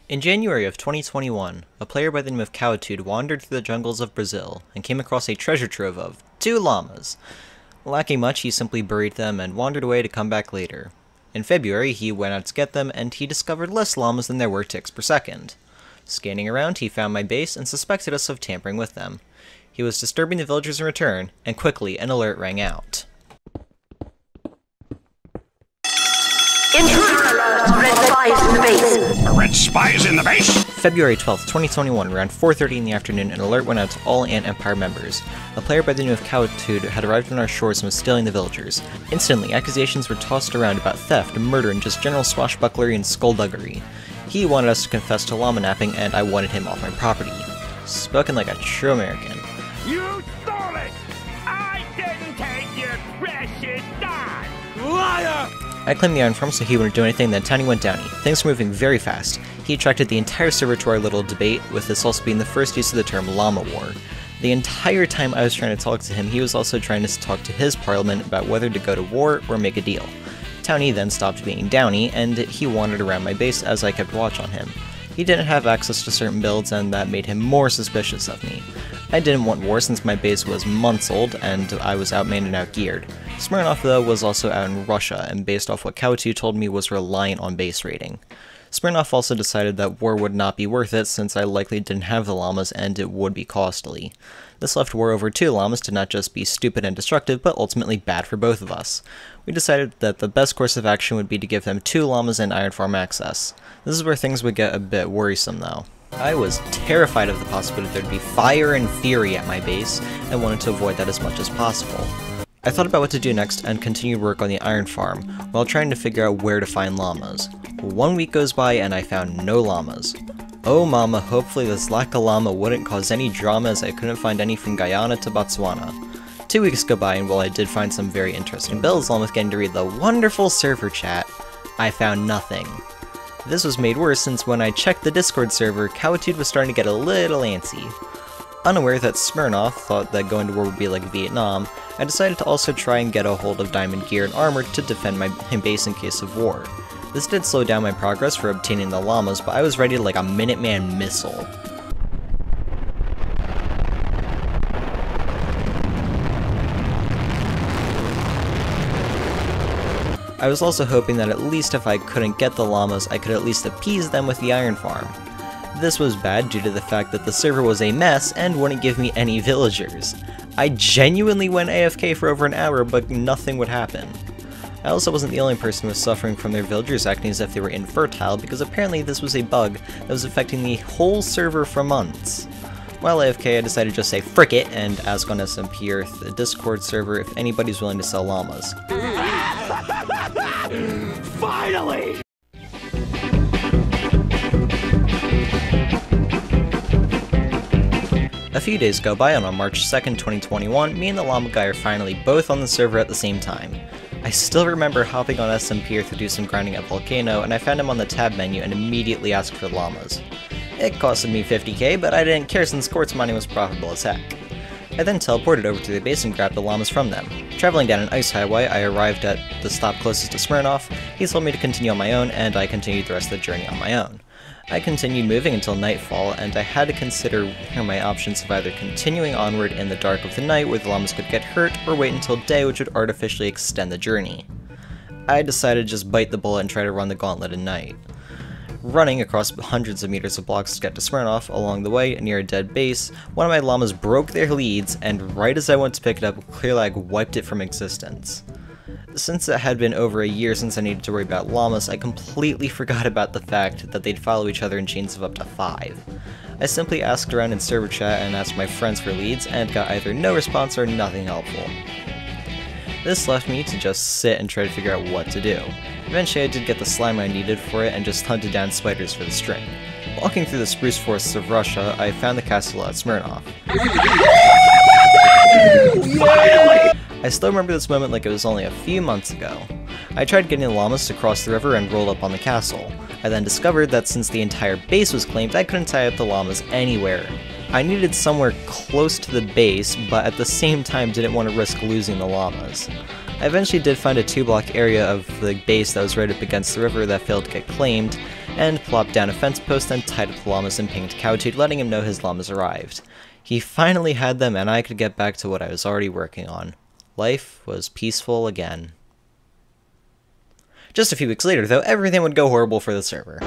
In January of 2021, a player by the name of Cowitude wandered through the jungles of Brazil and came across a treasure trove of 2 llamas. Lacking much, he simply buried them and wandered away to come back later. In February, he went out to get them, and he discovered less llamas than there were ticks per second. Scanning around, he found my base and suspected us of tampering with them. He was disturbing the villagers in return, and quickly an alert rang out. Intruder alert! Red spies in the base! Red spies in the base? February 12th, 2021, around 4:30 in the afternoon, an alert went out to all Ant Empire members. A player by the name of Cowitude had arrived on our shores and was stealing the villagers. Instantly, accusations were tossed around about theft, murder, and just general swashbucklery and skullduggery. He wanted us to confess to llama napping, and I wanted him off my property. Spoken like a true American. You stole it! I didn't take your precious dog! Liar! I claimed the iron farm so he wouldn't do anything, then Tiny went downy. Things were moving very fast. He attracted the entire server to our little debate, with this also being the first use of the term llama war. The entire time I was trying to talk to him, he was also trying to talk to his parliament about whether to go to war or make a deal. Towny then stopped being downy, and he wandered around my base as I kept watch on him. He didn't have access to certain builds, and that made him more suspicious of me. I didn't want war since my base was months old, and I was outmanned and outgeared. SMPEarth though was also out in Russia, and based off what Cowitude told me was reliant on base raiding. SMPEarth also decided that war would not be worth it since I likely didn't have the llamas and it would be costly. This left war over 2 llamas to not just be stupid and destructive, but ultimately bad for both of us. We decided that the best course of action would be to give them 2 llamas and iron farm access. This is where things would get a bit worrisome though. I was terrified of the possibility there'd be fire and fury at my base, and wanted to avoid that as much as possible. I thought about what to do next and continued work on the iron farm, while trying to figure out where to find llamas. 1 week goes by and I found no llamas. Oh mama, hopefully this lack of llama wouldn't cause any drama as I couldn't find any from Guyana to Botswana. 2 weeks go by, and while I did find some very interesting builds along with getting to read the wonderful server chat, I found nothing. This was made worse since when I checked the Discord server, Cowitude was starting to get a little antsy. Unaware that SMPEarth thought that going to war would be like Vietnam, I decided to also try and get a hold of diamond gear and armor to defend my base in case of war. This did slow down my progress for obtaining the llamas, but I was ready like a Minuteman missile. I was also hoping that at least if I couldn't get the llamas, I could at least appease them with the iron farm. This was bad due to the fact that the server was a mess and wouldn't give me any villagers. I genuinely went AFK for over an hour, but nothing would happen. I also wasn't the only person who was suffering from their villagers acting as if they were infertile, because apparently this was a bug that was affecting the whole server for months. While AFK, I decided to just say frick it and ask on SMPEarth, the Discord server, if anybody's willing to sell llamas. Finally! A few days go by, and on March 2nd, 2021, me and the llama guy are finally both on the server at the same time. I still remember hopping on SMPEarth to do some grinding at Volcano, and I found him on the tab menu and immediately asked for llamas. It costed me 50k, but I didn't care since quartz mining was profitable as heck. I then teleported over to the base and grabbed the llamas from them. Traveling down an ice highway, I arrived at the stop closest to SMPEarth. He told me to continue on my own, and I continued the rest of the journey on my own. I continued moving until nightfall, and I had to consider my options of either continuing onward in the dark of the night where the llamas could get hurt, or wait until day, which would artificially extend the journey. I decided to just bite the bullet and try to run the gauntlet at night. Running across hundreds of meters of blocks to get to SMPEarth, along the way, near a dead base, one of my llamas broke their leads, and right as I went to pick it up, Clearlag wiped it from existence. Since it had been over a year since I needed to worry about llamas, I completely forgot about the fact that they'd follow each other in chains of up to 5. I simply asked around in server chat and asked my friends for leads, and got either no response or nothing helpful. This left me to just sit and try to figure out what to do. Eventually I did get the slime I needed for it and just hunted down spiders for the string. Walking through the spruce forests of Russia, I found the castle at SMPEarth. I still remember this moment like it was only a few months ago. I tried getting the llamas to cross the river and rolled up on the castle. I then discovered that since the entire base was claimed, I couldn't tie up the llamas anywhere. I needed somewhere close to the base, but at the same time didn't want to risk losing the llamas. I eventually did find a 2-block area of the base that was right up against the river that failed to get claimed, and plopped down a fence post and tied up the llamas and pinged Cowtooth, letting him know his llamas arrived. He finally had them, and I could get back to what I was already working on. Life was peaceful again. Just a few weeks later, though, everything would go horrible for the server.